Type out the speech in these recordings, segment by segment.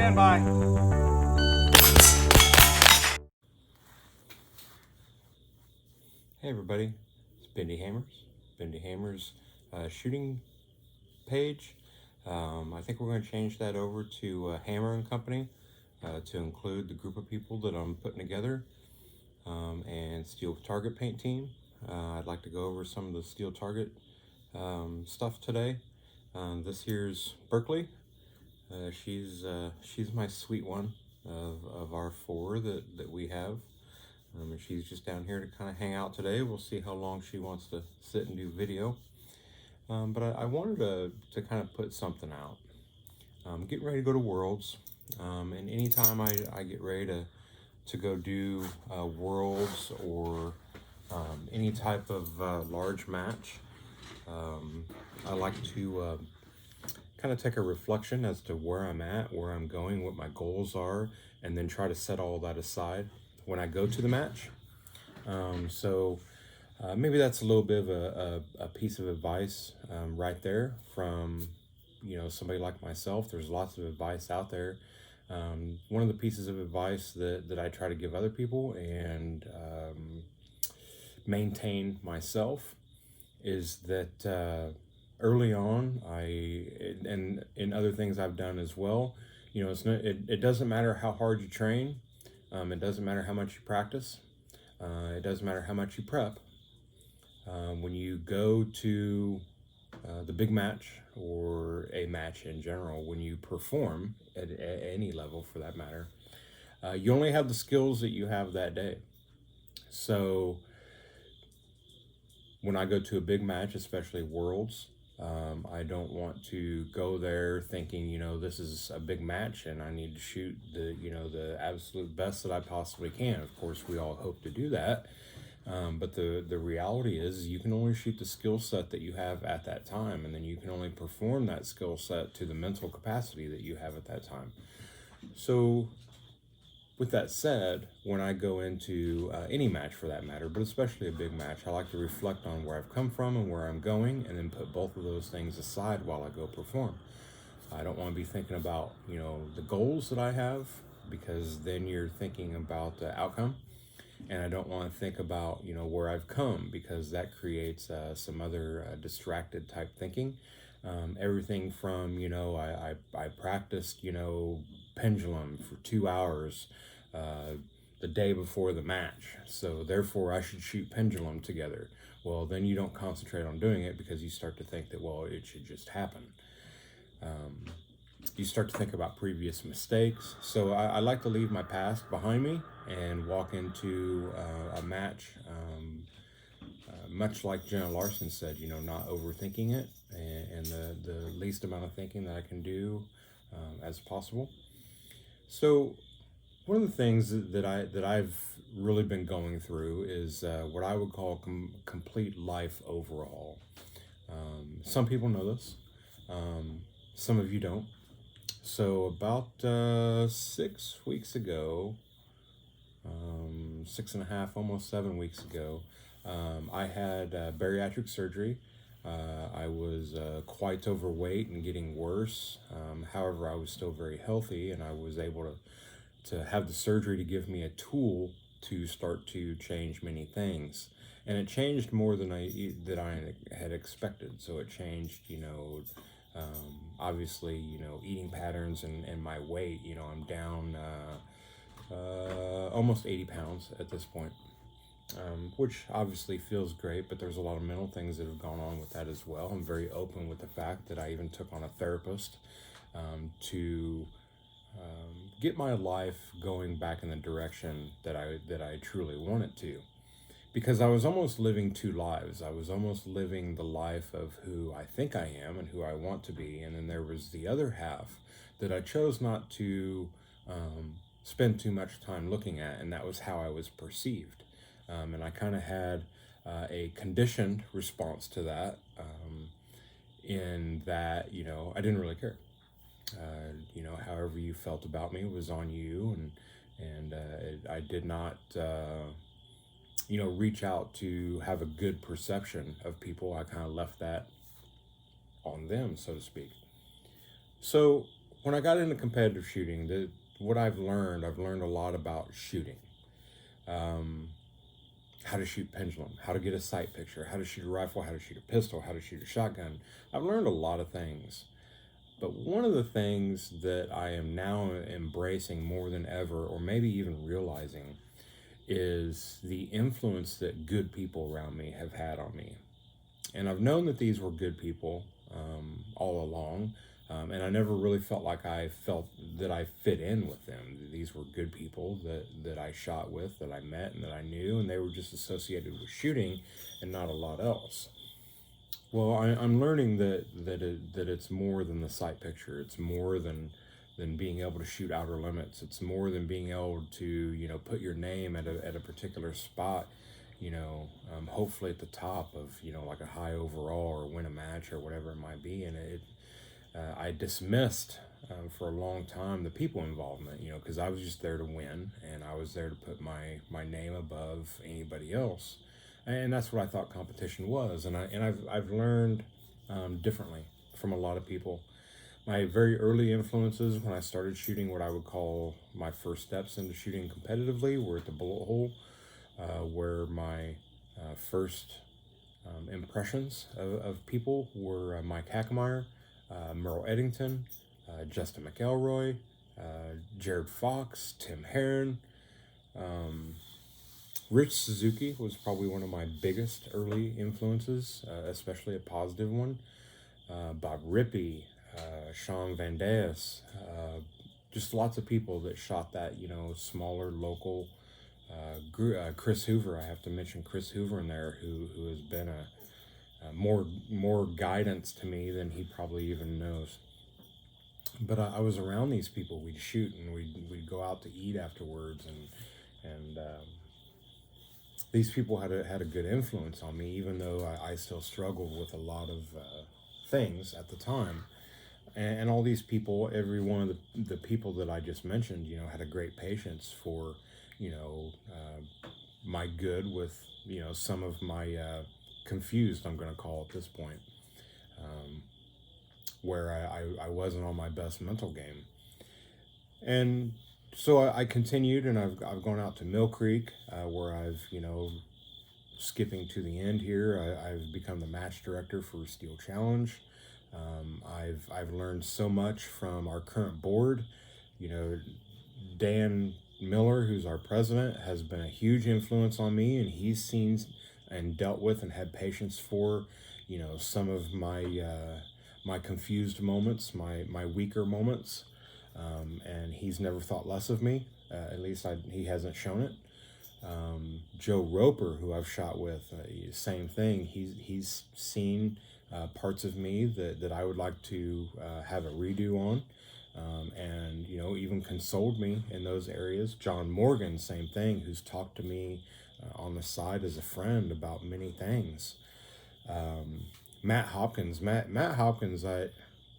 Stand by. Hey everybody, it's Bendy Hammers. Bendy Hammers shooting page. I think we're going to change that over to Hammer and Company to include the group of people that I'm putting together and Steel Target Paint team. I'd like to go over some of the Steel Target stuff today. This here's Berkeley. She's my sweet one of our four that we have. And she's just down here to kind of hang out today. We'll see how long she wants to sit and do video. But I wanted to kind of put something out. Getting ready to go to Worlds. And anytime I get ready to go do Worlds or any type of large match, I like to kind of take a reflection as to where I'm at, where I'm going, what my goals are, and then try to set all that aside when I go to the match. Maybe that's a little bit of a piece of advice right there from somebody like myself. There's lots of advice out there. One of the pieces of advice that I try to give other people and maintain myself is that early on, and in other things I've done as well, it doesn't matter how hard you train. It doesn't matter how much you practice. It doesn't matter how much you prep. When you go to the big match or a match in general, when you perform at any level for that matter, you only have the skills that you have that day. So when I go to a big match, especially Worlds, I don't want to go there thinking, this is a big match and I need to shoot the absolute best that I possibly can. Of course, we all hope to do that. But the reality is you can only shoot the skill set that you have at that time, and then you can only perform that skill set to the mental capacity that you have at that time. So with that said, when I go into any match for that matter, but especially a big match, I like to reflect on where I've come from and where I'm going, and then put both of those things aside while I go perform. I don't want to be thinking about, the goals that I have, because then you're thinking about the outcome. And I don't want to think about, where I've come, because that creates some other distracted type thinking. Everything from, I practiced, pendulum for 2 hours the day before the match, so therefore I should shoot pendulum together. Well, then you don't concentrate on doing it because you start to think that, well, it should just happen. You start to think about previous mistakes. So I like to leave my past behind me and walk into a match, much like Jenna Larson said, not overthinking it, and the least amount of thinking that I can do as possible. So one of the things that I've really been going through is what I would call complete life overhaul. Some people know this. Some of you don't. So about 6 weeks ago, 6.5, almost 7 weeks ago, I had bariatric surgery. I was quite overweight and getting worse. However, I was still very healthy, and I was able to have the surgery to give me a tool to start to change many things. And it changed more than I had expected. So it changed, obviously, eating patterns and my weight. I'm down almost 80 pounds at this point, which obviously feels great, but there's a lot of mental things that have gone on with that as well. I'm very open with the fact that I even took on a therapist to get my life going back in the direction that I truly want it to. Because I was almost living two lives. I was almost living the life of who I think I am and who I want to be. And then there was the other half that I chose not to spend too much time looking at, and that was how I was perceived. And I kind of had a conditioned response to that, in that, I didn't really care. However you felt about me was on you, and I did not reach out to have a good perception of people. I kind of left that on them, so to speak. So when I got into competitive shooting, what I've learned a lot about shooting. Um, how to shoot pendulum, how to get a sight picture, how to shoot a rifle, how to shoot a pistol, how to shoot a shotgun. I've learned a lot of things. But one of the things that I am now embracing more than ever, or maybe even realizing, is the influence that good people around me have had on me. And I've known that these were good people all along, and I never really felt like I felt that I fit in with them. These were good people that I shot with, that I met, and that I knew, and they were just associated with shooting and not a lot else. Well, I'm learning that it's more than the sight picture. It's more than being able to shoot outer limits. It's more than being able to put your name at a particular spot. Hopefully at the top of like a high overall or win a match or whatever it might be. And I dismissed for a long time the people involvement. Because I was just there to win, and I was there to put my name above anybody else. And that's what I thought competition was. And I've learned differently from a lot of people. My very early influences when I started shooting what I would call my first steps into shooting competitively were at the bullet hole, where my first impressions of people were Mike Hackemeyer, Merle Eddington, Justin McElroy, Jared Fox, Tim Herron. Rich Suzuki was probably one of my biggest early influences, especially a positive one. Bob Rippey, Sean Van Dyes, just lots of people that shot that, smaller local. Chris Hoover, I have to mention Chris Hoover in there, who has been a more guidance to me than he probably even knows. But I was around these people. We'd shoot and we'd go out to eat afterwards, and these people had a good influence on me, even though I still struggled with a lot of things at the time. And all these people, every one of the people that I just mentioned, had a great patience for, my good with, some of my confused, I'm going to call at this point, where I wasn't on my best mental game. And so I continued, and I've gone out to Mill Creek, where I've, skipping to the end here, I've become the match director for Steel Challenge. I've learned so much from our current board. Dan Miller, who's our president, has been a huge influence on me, and he's seen and dealt with and had patience for, some of my confused moments, my weaker moments, and he's never thought less of me. At least he hasn't shown it. Joe Roper, who I've shot with, same thing. He's seen parts of me that I would like to have a redo on, and even consoled me in those areas. John Morgan, same thing, who's talked to me on the side as a friend about many things. Matt Hopkins, Matt Hopkins, I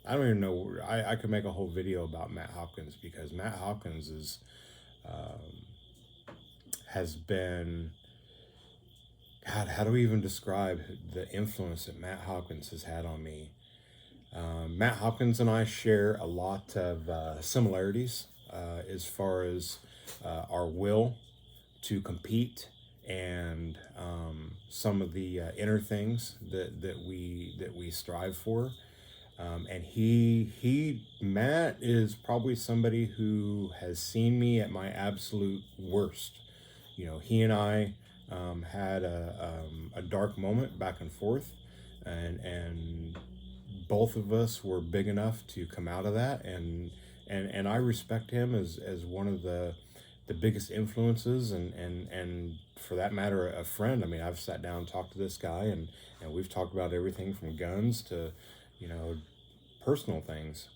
don't even know. I could make a whole video about Matt Hopkins, because Matt Hopkins has been, God, how do we even describe the influence that Matt Hopkins has had on me? Matt Hopkins and I share a lot of similarities as far as our will to compete, and some of the inner things that we strive for. And Matt is probably somebody who has seen me at my absolute worst. He and I had a dark moment back and forth, and both of us were big enough to come out of that, and I respect him as one of the biggest influences, and for that matter, a friend. I mean, I've sat down and talked to this guy, and we've talked about everything from guns to personal things.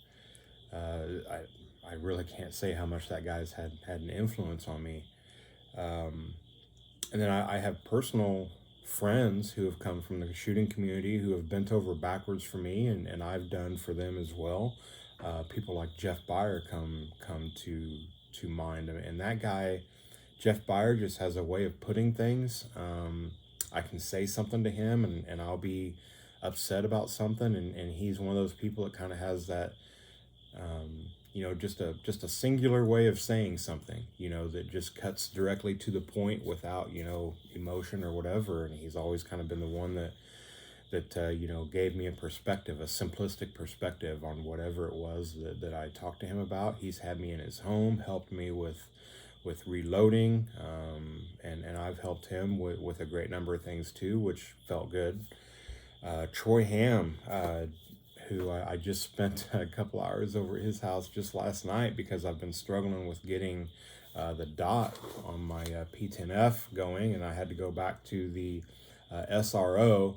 I really can't say how much that guy's had an influence on me. And then I have personal friends who have come from the shooting community who have bent over backwards for me, and I've done for them as well. People like Jeff Byer come to mind, and that guy, Jeff Byer, just has a way of putting things. I can say something to him, and I'll be upset about something, and he's one of those people that kind of has that just a singular way of saying something, that just cuts directly to the point without, emotion or whatever. And he's always kind of been the one that gave me a perspective, a simplistic perspective on whatever it was that I talked to him about. He's had me in his home, helped me with reloading, and I've helped him with a great number of things too, which felt good. Troy Ham, who I just spent a couple hours over at his house just last night because I've been struggling with getting the dot on my P10F going, and I had to go back to the SRO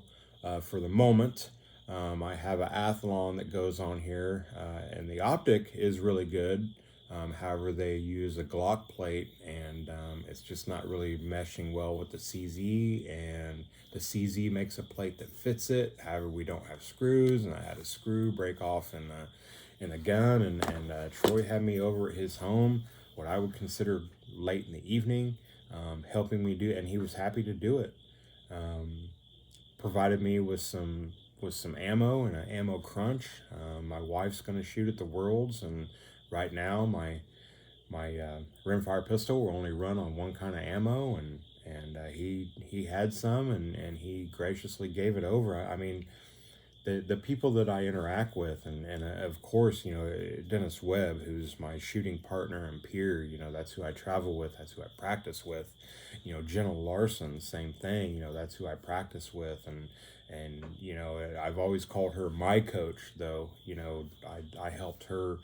for the moment. I have an Athlon that goes on here, and the optic is really good. However, they use a Glock plate, and it's just not really meshing well with the CZ, and the CZ makes a plate that fits it. However, we don't have screws, and I had a screw break off in the gun, and Troy had me over at his home, what I would consider late in the evening, helping me do it, and he was happy to do it. Provided me with some ammo and an ammo crunch. My wife's going to shoot at the Worlds, and right now my rimfire pistol will only run on one kind of ammo, and he had some, and he graciously gave it over. I mean, the people that I interact with, and of course, Dennis Webb, who's my shooting partner and peer, that's who I travel with, that's who I practice with. Jenna Larson, same thing, that's who I practice with, and I've always called her my coach, though. I helped her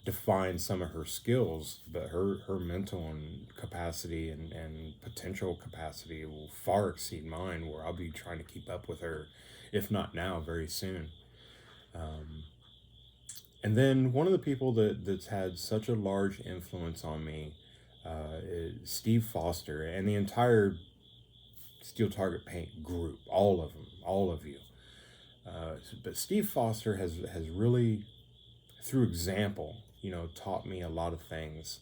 define some of her skills, but her mental and capacity and potential capacity will far exceed mine, where I'll be trying to keep up with her, if not now, very soon. And then one of the people that's had such a large influence on me is Steve Foster and the entire Steel Target Paint group, all of them, all of you. But Steve Foster has really, through example, taught me a lot of things.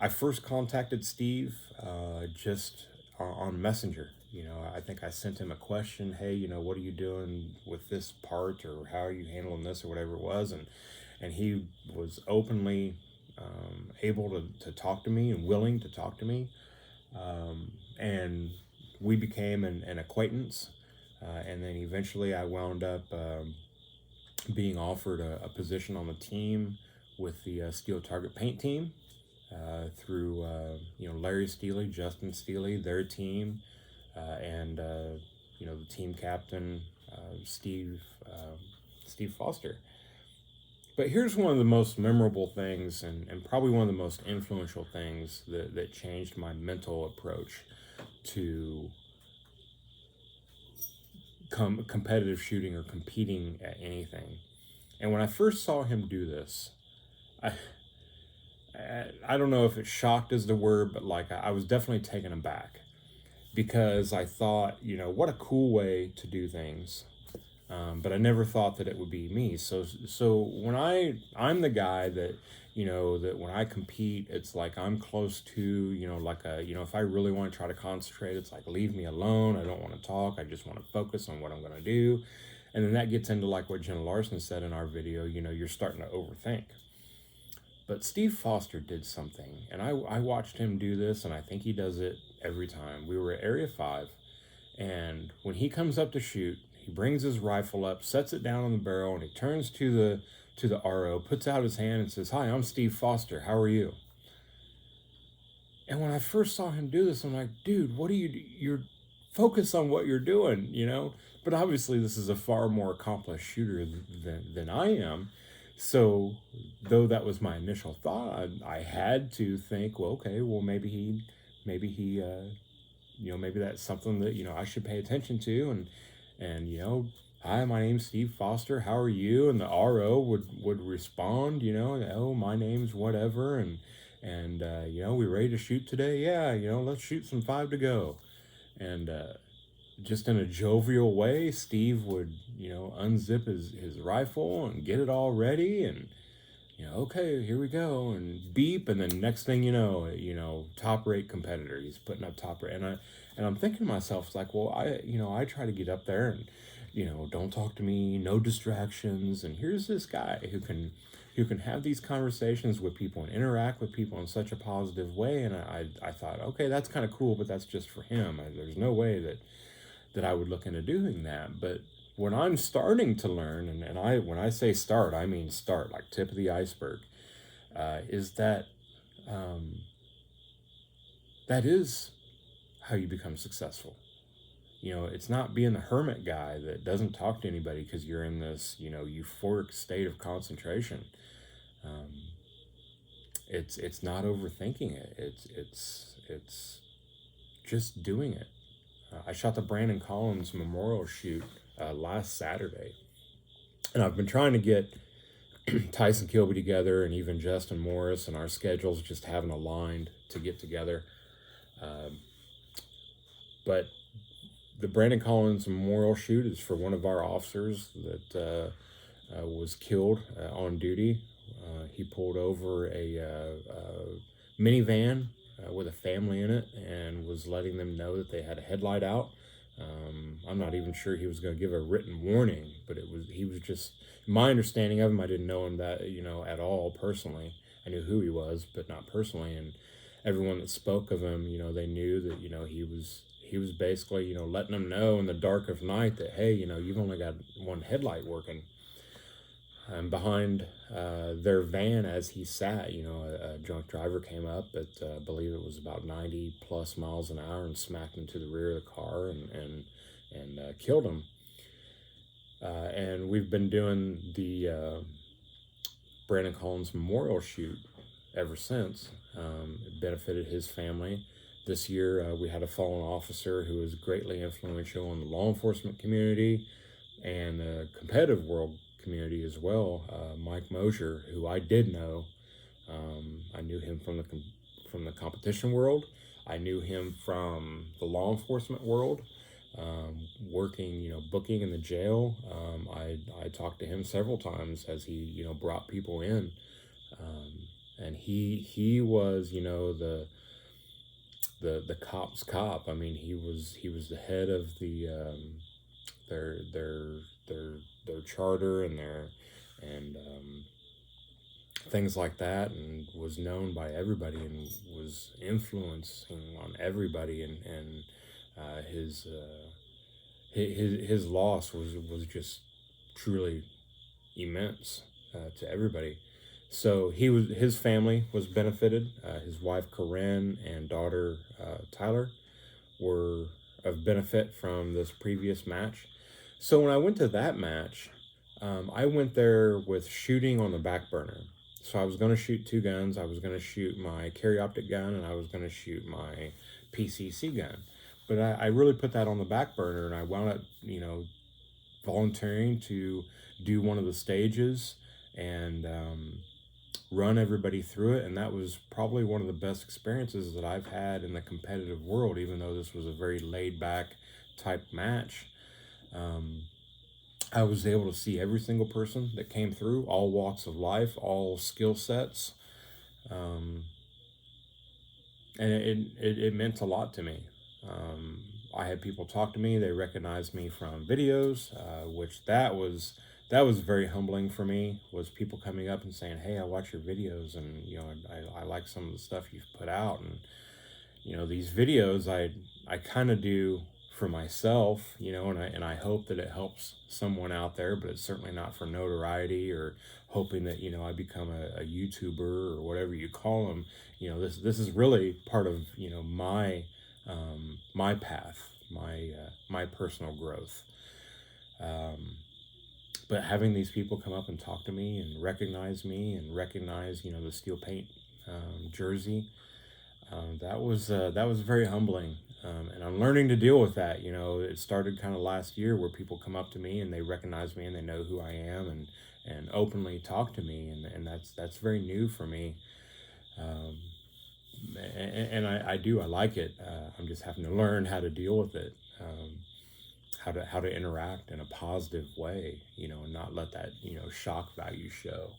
I first contacted Steve just on Messenger. I think I sent him a question. Hey, what are you doing with this part, or how are you handling this, or whatever it was, and he was openly able to talk to me and willing to talk to me, and we became an acquaintance, and then eventually I wound up being offered a position on the team with the Steel Target Paint team through Larry Steely, Justin Steely, their team, and the team captain Steve Foster. But here's one of the most memorable things, and probably one of the most influential things that changed my mental approach to competitive shooting or competing at anything. And when I first saw him do this, I don't know if it shocked is the word, but like I was definitely taken aback, because I thought, what a cool way to do things. But I never thought that it would be me. So when I'm the guy that, that when I compete, it's like I'm close to, if I really want to try to concentrate, it's like, leave me alone. I don't want to talk. I just want to focus on what I'm going to do. And then that gets into like what Jenna Larson said in our video, you're starting to overthink. But Steve Foster did something, and I watched him do this, and I think he does it every time. We were at Area 5, and when he comes up to shoot, he brings his rifle up, sets it down on the barrel, and he turns to the RO, puts out his hand and says, "Hi, I'm Steve Foster. How are you?" And when I first saw him do this, I'm like, dude, what are you do? You're focused on what you're doing, But obviously this is a far more accomplished shooter than I am. So though that was my initial thought, I had to think, well, okay, well, maybe he, maybe that's something that, I should pay attention to. And, hi, my name's Steve Foster. How are you? And the RO would respond, oh, my name's whatever. And we ready to shoot today? Yeah, let's shoot some 5 to go. And, just in a jovial way, Steve would, unzip his rifle and get it all ready, and, okay, here we go, and beep, and then next thing top rate competitor, he's putting up top rate, and I'm thinking to myself, it's like, well, I try to get up there don't talk to me, no distractions. And here's this guy who can have these conversations with people and interact with people in such a positive way. And I thought, okay, that's kind of cool, but that's just for him. There's no way that I would look into doing that. But when I'm starting to learn, and when I say start, I mean start, like tip of the iceberg, is that that is how you become successful. It's not being the hermit guy that doesn't talk to anybody because you're in this, euphoric state of concentration. Um, it's not overthinking it. It's just doing it. I shot the Brandon Collins memorial shoot last Saturday, and I've been trying to get Tyson Kilby together, and even Justin Morris, and our schedules just haven't aligned to get together. But the Brandon Collins memorial shoot is for one of our officers that was killed on duty. He pulled over a minivan with a family in it and was letting them know that they had a headlight out. I'm not even sure he was going to give a written warning, but he was just, my understanding of him, I didn't know him that, at all personally. I knew who he was, but not personally. And everyone that spoke of him, they knew that, he was basically, letting them know in the dark of night that, hey, you've only got one headlight working. And behind their van as he sat, a drunk driver came up at, I believe it was about 90 plus miles an hour, and smacked into the rear of the car and killed him. And we've been doing the Brandon Collins memorial shoot ever since. It benefited his family. This year, we had a fallen officer who was greatly influential in the law enforcement community and the competitive world community as well. Mike Mosier, who I did know. I knew him from the competition world. I knew him from the law enforcement world. Working, booking in the jail. I talked to him several times as he, brought people in. And he was, the cop's cop. I mean, he was the head of the their charter and things like that, and was known by everybody and was influencing on everybody. And his loss was just truly immense to everybody. So his family was benefited. His wife Corinne and daughter Tyler were of benefit from this previous match. So when I went to that match, I went there with shooting on the back burner. So I was going to shoot two guns. I was going to shoot my carry optic gun, and I was going to shoot my PCC gun. But I really put that on the back burner, and I wound up, volunteering to do one of the stages and run everybody through it. And that was probably one of the best experiences that I've had in the competitive world, even though this was a very laid back type match. I was able to see every single person that came through, all walks of life, all skill sets. And it meant a lot to me. I had people talk to me. They recognized me from videos, which that was very humbling for me, was people coming up and saying, hey, I watch your videos, and, I like some of the stuff you've put out. And, these videos I kind of do for myself, and I hope that it helps someone out there, but it's certainly not for notoriety or hoping that, I become a YouTuber or whatever you call them. This is really part of, my path, my personal growth. But having these people come up and talk to me and recognize me and recognize, the steel paint jersey, that was very humbling. And I'm learning to deal with that. It started kind of last year, where people come up to me and they recognize me and they know who I am and openly talk to me. And that's very new for me. And I like it. I'm just having to learn how to deal with it. How to interact in a positive way, and not let that, shock value show.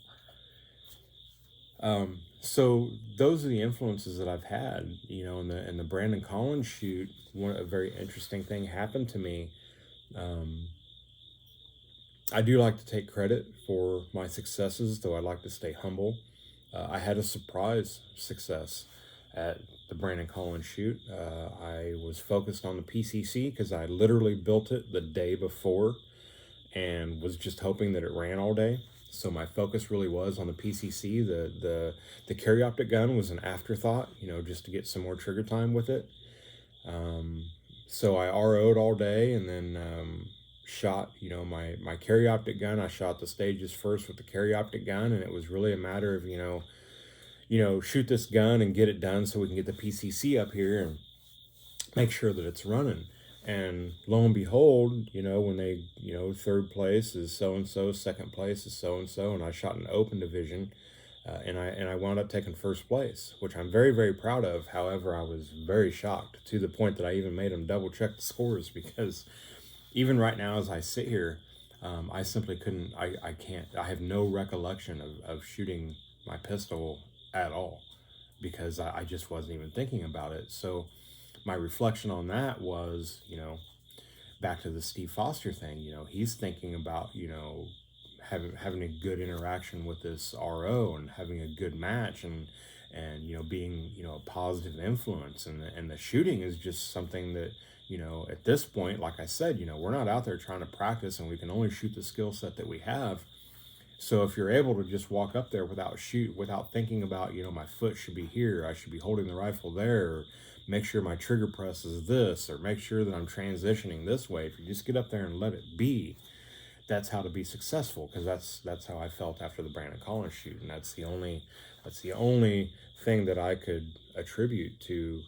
So those are the influences that I've had, in the Brandon Collins shoot. A very interesting thing happened to me. I do like to take credit for my successes, though I like to stay humble. I had a surprise success at the Brandon Collins shoot. I was focused on the PCC because I literally built it the day before and was just hoping that it ran all day. So my focus really was on the PCC. The carry optic gun was an afterthought, just to get some more trigger time with it. So I RO'd all day and then shot, my carry optic gun. I shot the stages first with the carry optic gun, and it was really a matter of, shoot this gun and get it done so we can get the PCC up here and make sure that it's running. And lo and behold, when they, third place is so and so, second place is so and so, and I shot an open division, and I wound up taking first place, which I'm very, very proud of. However, I was very shocked to the point that I even made them double check the scores, because even right now as I sit here, I simply couldn't. I can't. I have no recollection of shooting my pistol at all, because I just wasn't even thinking about it. So my reflection on that was, back to the Steve Foster thing. He's thinking about, having a good interaction with this RO and having a good match, and being, a positive influence, and the shooting is just something that, at this point, like I said, we're not out there trying to practice, and we can only shoot the skill set that we have. So if you're able to just walk up there without thinking about, my foot should be here, I should be holding the rifle there, or make sure my trigger press is this, or make sure that I'm transitioning this way. If you just get up there and let it be, that's how to be successful, because that's how I felt after the Brandon Collins shoot, and that's the only thing that I could attribute to,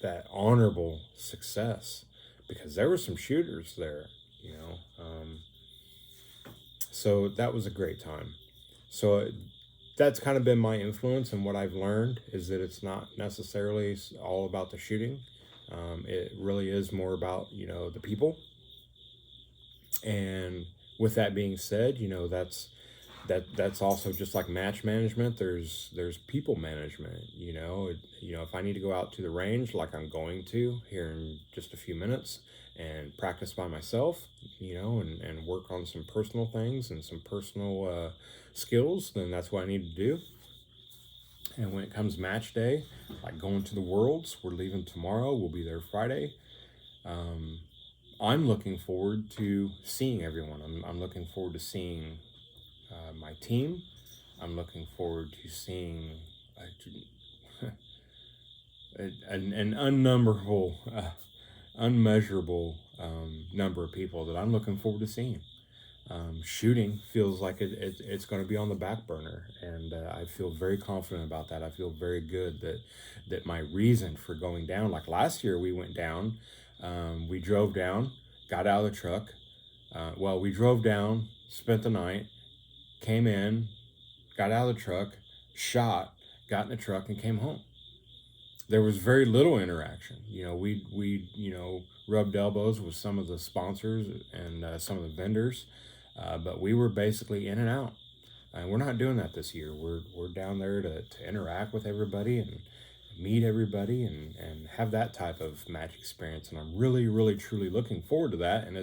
that honorable success, because there were some shooters there, so that was a great time. So that's kind of been my influence, and what I've learned is that it's not necessarily all about the shooting. It really is more about, the people. And with that being said, that's also just like match management. There's people management. If I need to go out to the range, like I'm going to here in just a few minutes, and practice by myself, and work on some personal things and some personal skills, then that's what I need to do. And when it comes match day, like going to the Worlds, we're leaving tomorrow, we'll be there Friday. I'm looking forward to seeing everyone. I'm looking forward to seeing my team. I'm looking forward to seeing an unnumberable, unmeasurable number of people that I'm looking forward to seeing. Shooting feels like it's going to be on the back burner, and I feel very confident about that. I feel very good that my reason for going down, like last year we went down, we drove down, got out of the truck. We drove down, spent the night, came in, got out of the truck, shot, got in the truck, and came home. There was very little interaction. We rubbed elbows with some of the sponsors and some of the vendors, but we were basically in and out. And we're not doing that this year. We're down there to interact with everybody and meet everybody and have that type of match experience. And I'm really, really, truly looking forward to that. And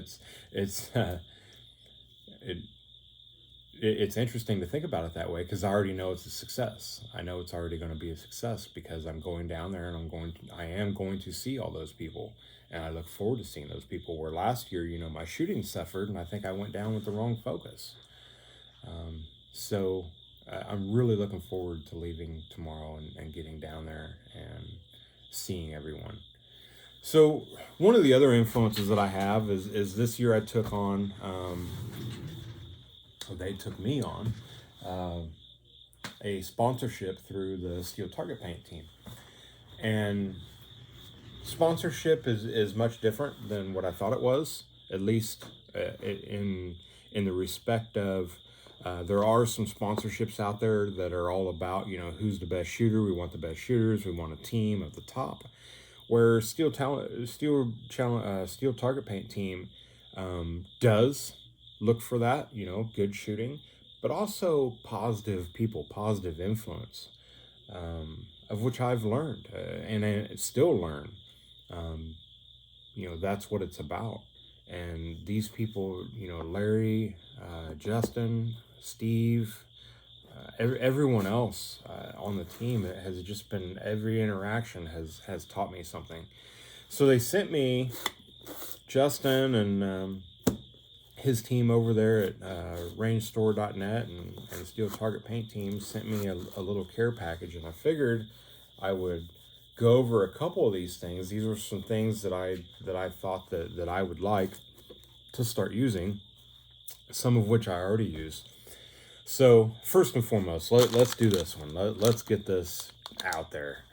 it's interesting to think about it that way, because I already know it's a success. I know it's already going to be a success because I'm going down there, and I am going to see all those people, and I look forward to seeing those people. Where last year, my shooting suffered, and I think I went down with the wrong focus. So I'm really looking forward to leaving tomorrow and getting down there and seeing everyone. So one of the other influences that I have is this year I took on. They took me on a sponsorship through the Steel Target Paint team. And sponsorship is much different than what I thought it was, at least in the respect of there are some sponsorships out there that are all about, who's the best shooter. We want the best shooters. We want a team at the top. Where Steel Target Paint team does look for that, good shooting, but also positive people, positive influence, of which I've learned and I still learn. That's what it's about. And these people, Larry, Justin, Steve, everyone else on the team, it has just been, every interaction has taught me something. So they sent me, Justin and his team over there at rangestore.net and Steel Target Paint team sent me a little care package, and I figured I would go over a couple of these things. These were some things that I thought that I would like to start using, some of which I already use. So first and foremost, let's do this one. Let's get this out there.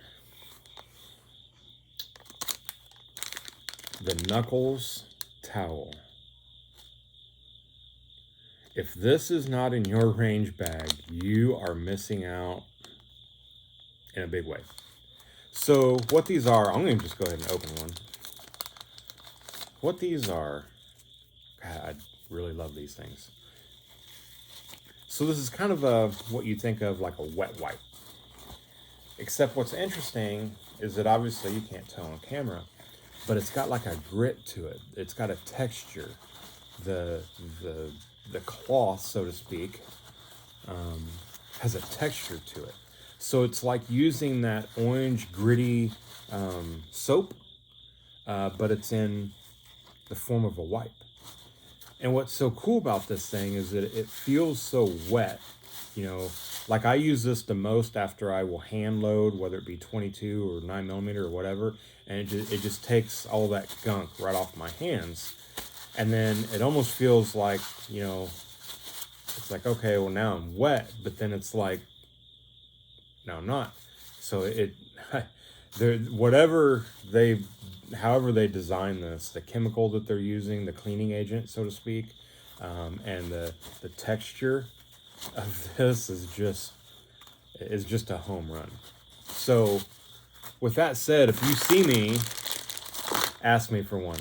The Knuckles Towel. If this is not in your range bag, you are missing out in a big way. So what these are, I'm going to just go ahead and open one. What these are, God, I really love these things. So this is kind of what you think of like a wet wipe. Except what's interesting is that obviously you can't tell on camera, but it's got like a grit to it. It's got a texture. The cloth, so to speak, has a texture to it. So it's like using that orange gritty soap, but it's in the form of a wipe. And what's so cool about this thing is that it feels so wet. Like I use this the most after I will hand load, whether it be 22 or 9mm or whatever, and it just takes all that gunk right off my hands. And then it almost feels like, it's like, okay, well now I'm wet, but then it's like, no, I'm not. So however they design this, the chemical that they're using, the cleaning agent, so to speak, and the texture of this is just a home run. So with that said, if you see me, ask me for one.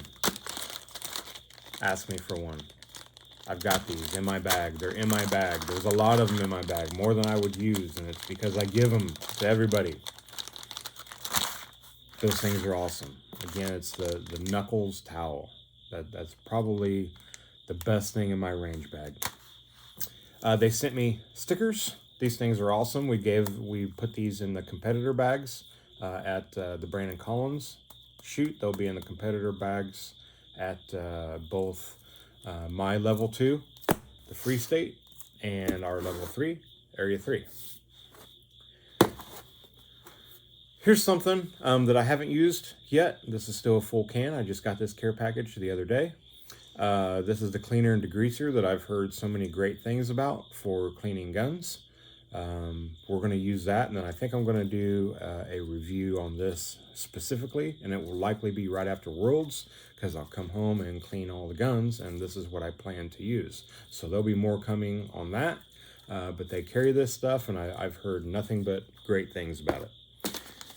Ask me for one. I've got these in my bag. They're in my bag. There's a lot of them in my bag, more than I would use, and it's because I give them to everybody. Those things are awesome. Again, it's the Knuckles Towel. That's probably the best thing in my range bag. They sent me stickers. These things are awesome. We put these in the competitor bags at the Brandon Collins shoot. They'll be in the competitor bags at both my level 2, the Free State, and our level 3, Area 3. Here's something that I haven't used yet. This is still a full can. I just got this care package the other day. This is the cleaner and degreaser that I've heard so many great things about for cleaning guns. We're going to use that, and then I think I'm going to do a review on this specifically, and it will likely be right after Worlds, because I'll come home and clean all the guns, and this is what I plan to use. So there'll be more coming on that, but they carry this stuff, and I've heard nothing but great things about it.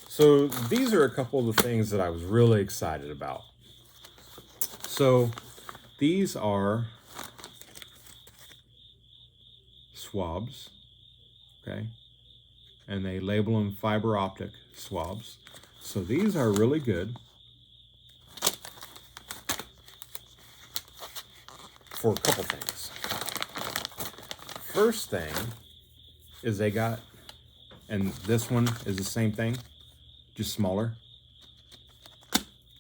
So these are a couple of the things that I was really excited about. So these are swabs, okay? And they label them fiber optic swabs. So these are really good for a couple things. First thing is they got, and this one is the same thing, just smaller.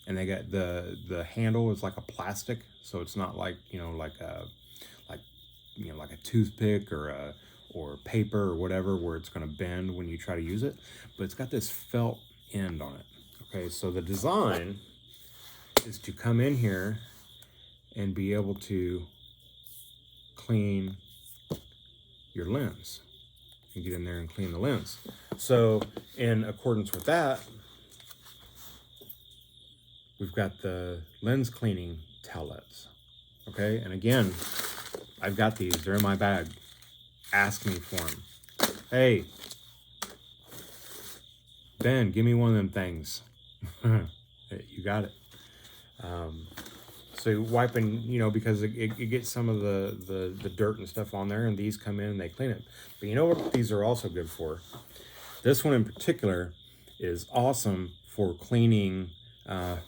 And they got the handle is like a plastic, so it's not like like a toothpick or paper or whatever, where it's going to bend when you try to use it. But it's got this felt end on it. Okay, so the design is to come in here and be able to clean your lens. You get in there and clean the lens. So in accordance with that, we've got the lens cleaning towelettes. Okay, and again, I've got these. They're in my bag. Ask me for them. Hey, Ben, give me one of them things. You got it. So wiping, because it gets some of the dirt and stuff on there, and these come in and they clean it. But you know what these are also good for? This one in particular is awesome for cleaning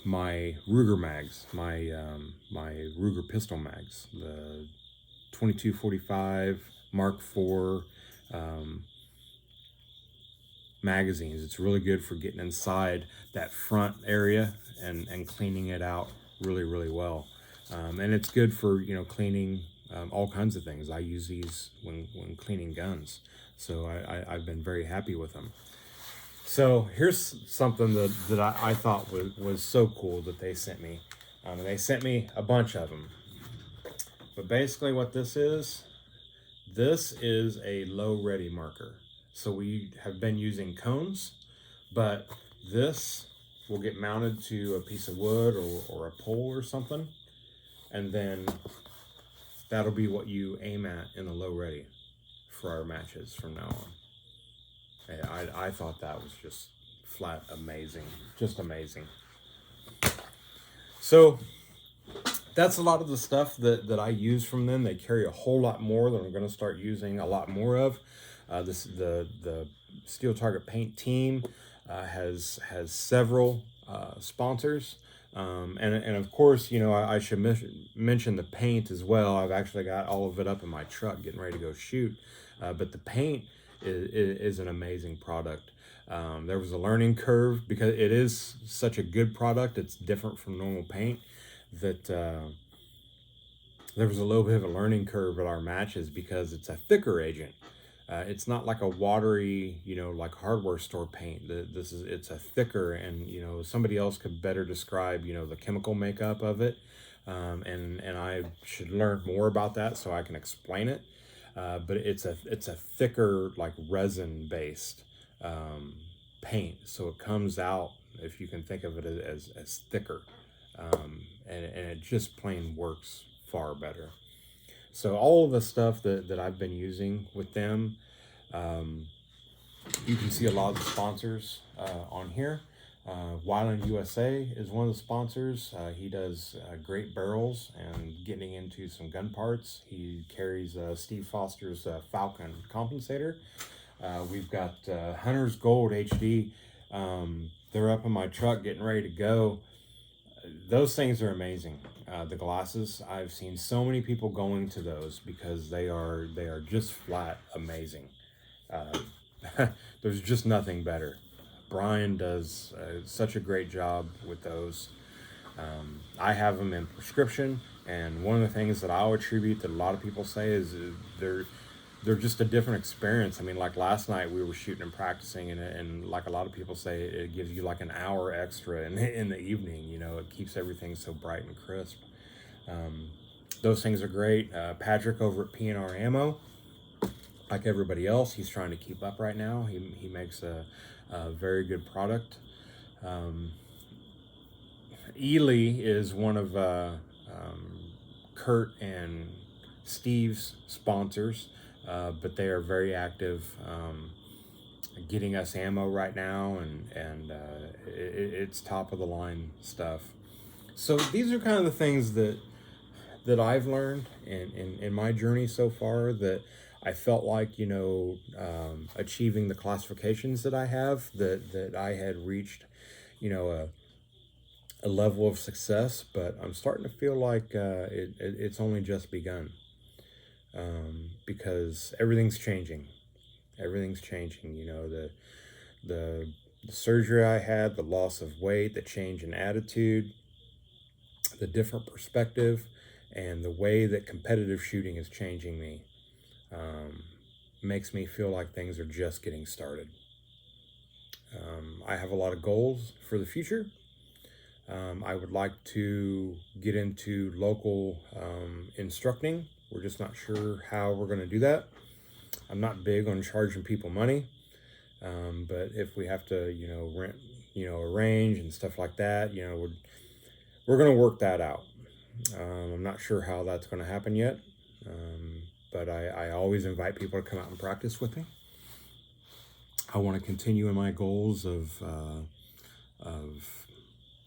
my Ruger mags, my Ruger pistol mags, the 2245 Mark IV magazines. It's really good for getting inside that front area and cleaning it out really well. And it's good for, you know, cleaning all kinds of things. I use these when cleaning guns, so I've been very happy with them. So here's something that I thought was so cool that they sent me. And they sent me a bunch of them. But basically what this is a low ready marker. So we have been using cones, but this will get mounted to a piece of wood or a pole or something. And then that'll be what you aim at in the low ready for our matches from now on. I thought that was just flat amazing, just amazing. So that's a lot of the stuff that I use from them. They carry a whole lot more that I'm going to start using a lot more of. The Steel Target Paint team has several sponsors. And of course, you know, I should mention the paint as well. I've actually got all of it up in my truck getting ready to go shoot. But the paint is an amazing product. There was a learning curve because it is such a good product. It's different from normal paint that there was a little bit of a learning curve at our matches because it's a thicker agent. It's not like a watery, you know, like hardware store paint. It's a thicker, and you know, somebody else could better describe, you know, the chemical makeup of it. And I should learn more about that so I can explain it. But it's a thicker, like resin based paint, so it comes out, if you can think of it as thicker, and it just plain works far better. So all of the stuff that I've been using with them, you can see a lot of the sponsors on here. Wyland USA is one of the sponsors. He does great barrels and getting into some gun parts. He carries Steve Foster's Falcon compensator. We've got Hunter's Gold HD. They're up in my truck getting ready to go. Those things are amazing. The glasses, I've seen so many people going to those because they are just flat amazing. There's just nothing better. Brian does such a great job with those. I have them in prescription, and one of the things that I'll attribute that a lot of people say is they're just a different experience. I mean, like last night we were shooting and practicing, and like a lot of people say, it gives you like an hour extra in the evening. You know, it keeps everything so bright and crisp. Those things are great. Patrick over at P&R Ammo, like everybody else, he's trying to keep up right now. He makes a very good product. Ely is one of Kurt and Steve's sponsors, but they are very active getting us ammo right now, and it's top of the line stuff. So these are kind of the things that I've learned in my journey so far, that I felt like, you know, achieving the classifications that I have, that I had reached, you know, a level of success. But I'm starting to feel like it's only just begun, because everything's changing. Everything's changing. You know, the surgery I had, the loss of weight, the change in attitude, the different perspective, and the way that competitive shooting is changing me makes me feel like things are just getting started. I have a lot of goals for the future. I would like to get into local instructing. We're just not sure how we're going to do that. I'm not big on charging people money, but if we have to, you know, rent, you know, a range and stuff like that, you know, we're going to work that out. I'm not sure how that's going to happen yet, but I always invite people to come out and practice with me. I want to continue in my goals of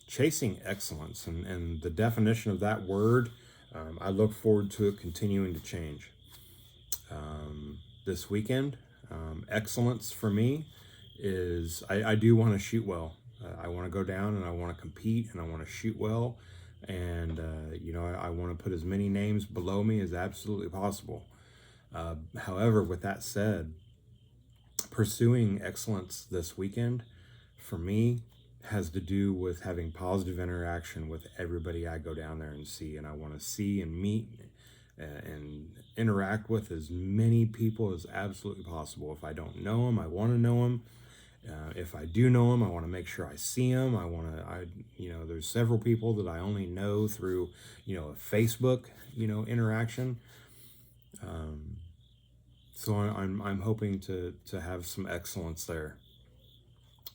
chasing excellence, and the definition of that word, I look forward to it continuing to change. This weekend, excellence for me is I do want to shoot well. I want to go down and I want to compete and I want to shoot well. And, I want to put as many names below me as absolutely possible. However, with that said, pursuing excellence this weekend for me has to do with having positive interaction with everybody I go down there and see. And I want to see and meet and interact with as many people as absolutely possible. If I don't know them, I want to know them. If I do know them, I want to make sure I see them. There's several people that I only know through, a Facebook, interaction. So I'm hoping to have some excellence there.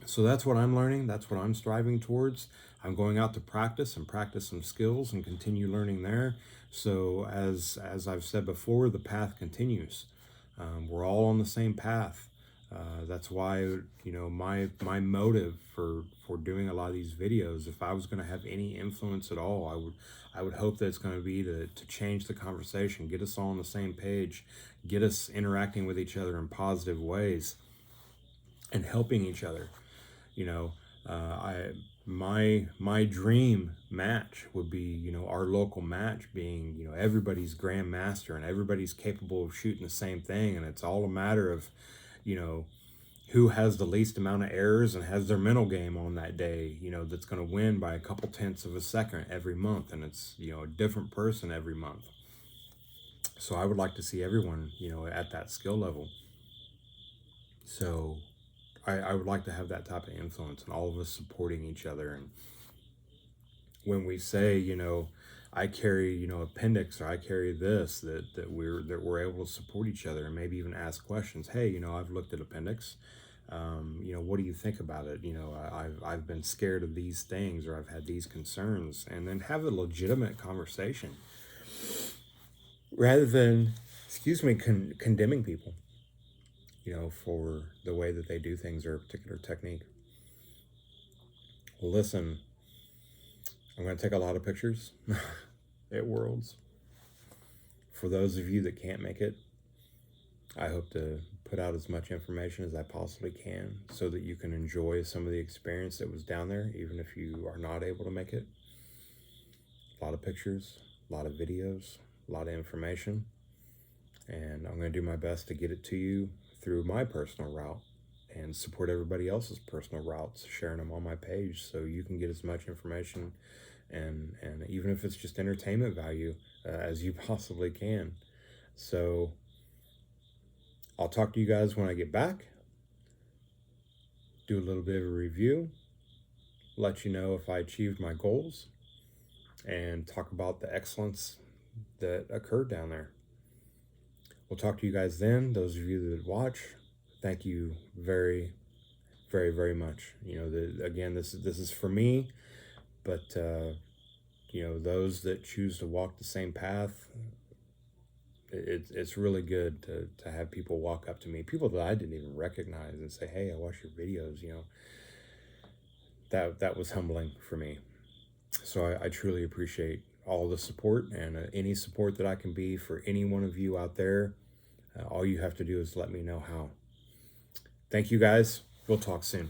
So that's what I'm learning. That's what I'm striving towards. I'm going out to practice some skills and continue learning there. So as I've said before, the path continues. We're all on the same path. That's why, my motive for doing a lot of these videos, if I was going to have any influence at all, I would hope that it's going to be to change the conversation, get us all on the same page, get us interacting with each other in positive ways and helping each other. My dream match would be, our local match being, everybody's grandmaster and everybody's capable of shooting the same thing. And it's all a matter of, who has the least amount of errors and has their mental game on that day, that's going to win by a couple tenths of a second every month. And it's, a different person every month. So I would like to see everyone, at that skill level. So I would like to have that type of influence and all of us supporting each other. And when we say, I carry, appendix, or I carry this, that we're able to support each other and maybe even ask questions. Hey, I've looked at appendix. What do you think about it? I've been scared of these things, or I've had these concerns, and then have a legitimate conversation rather than, condemning people, for the way that they do things or a particular technique. Well, listen, I'm going to take a lot of pictures at Worlds. For those of you that can't make it, I hope to put out as much information as I possibly can so that you can enjoy some of the experience that was down there, even if you are not able to make it. A lot of pictures, a lot of videos, a lot of information. And I'm going to do my best to get it to you through my personal route and support everybody else's personal routes, sharing them on my page so you can get as much information and even if it's just entertainment value as you possibly can. So I'll talk to you guys when I get back, do a little bit of a review, let you know if I achieved my goals, and talk about the excellence that occurred down there. We'll talk to you guys then. Those of you that watch, thank you very, very, very much. Again, this is for me, but those that choose to walk the same path, it's really good to have people walk up to me, people that I didn't even recognize, and say, hey, I watch your videos. That was humbling for me. So I truly appreciate all the support, and any support that I can be for any one of you out there. All you have to do is let me know how. Thank you guys. We'll talk soon.